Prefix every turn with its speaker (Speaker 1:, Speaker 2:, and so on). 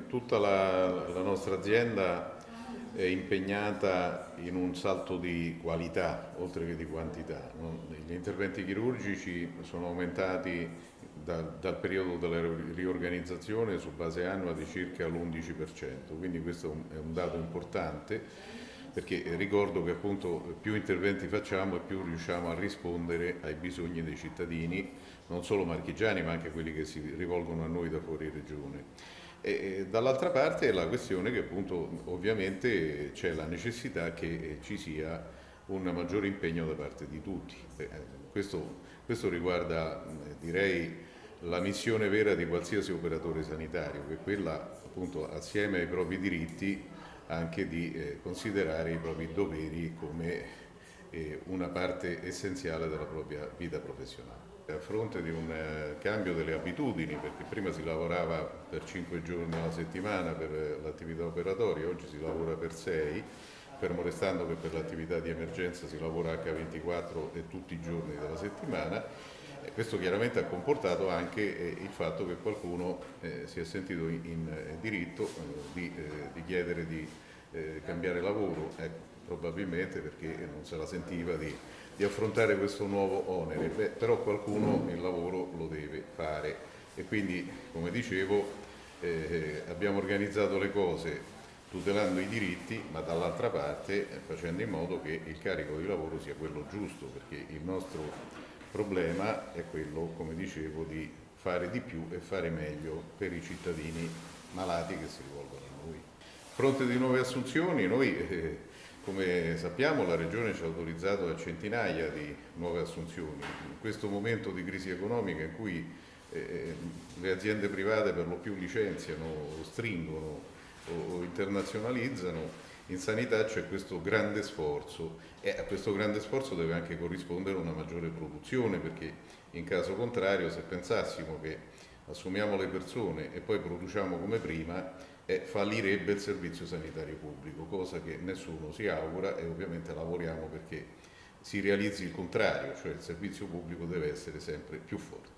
Speaker 1: tutta la nostra azienda è impegnata in un salto di qualità oltre che di quantità. Gli interventi chirurgici sono aumentati dal periodo della riorganizzazione su base annua di circa l'11%, quindi questo è un dato importante perché ricordo che appunto più interventi facciamo e più riusciamo a rispondere ai bisogni dei cittadini, non solo marchigiani ma anche quelli che si rivolgono a noi da fuori regione. E dall'altra parte la questione che appunto ovviamente c'è la necessità che ci sia un maggiore impegno da parte di tutti. Questo riguarda, direi, la missione vera di qualsiasi operatore sanitario, che è quella appunto assieme ai propri diritti anche di considerare i propri doveri come una parte essenziale della propria vita professionale. A fronte di un cambio delle abitudini, perché prima si lavorava per 5 giorni alla settimana per l'attività operatoria, oggi si lavora per 6, fermo restando che per l'attività di emergenza si lavora H24 e tutti i giorni della settimana. Questo chiaramente ha comportato anche il fatto che qualcuno si è sentito in diritto di chiedere di cambiare lavoro, probabilmente perché non se la sentiva di affrontare questo nuovo onere. Però qualcuno il lavoro lo deve fare e quindi, come dicevo, abbiamo organizzato le cose tutelando i diritti, ma dall'altra parte facendo in modo che il carico di lavoro sia quello giusto, perché il nostro problema è quello, come dicevo, di fare di più e fare meglio per i cittadini malati che si rivolgono a noi. A fronte di nuove assunzioni, noi come sappiamo la Regione ci ha autorizzato a centinaia di nuove assunzioni. In questo momento di crisi economica in cui le aziende private per lo più licenziano, o stringono o internazionalizzano, in sanità c'è questo grande sforzo e a questo grande sforzo deve anche corrispondere una maggiore produzione, perché in caso contrario, se pensassimo che assumiamo le persone e poi produciamo come prima, fallirebbe il servizio sanitario pubblico, cosa che nessuno si augura, e ovviamente lavoriamo perché si realizzi il contrario, cioè il servizio pubblico deve essere sempre più forte.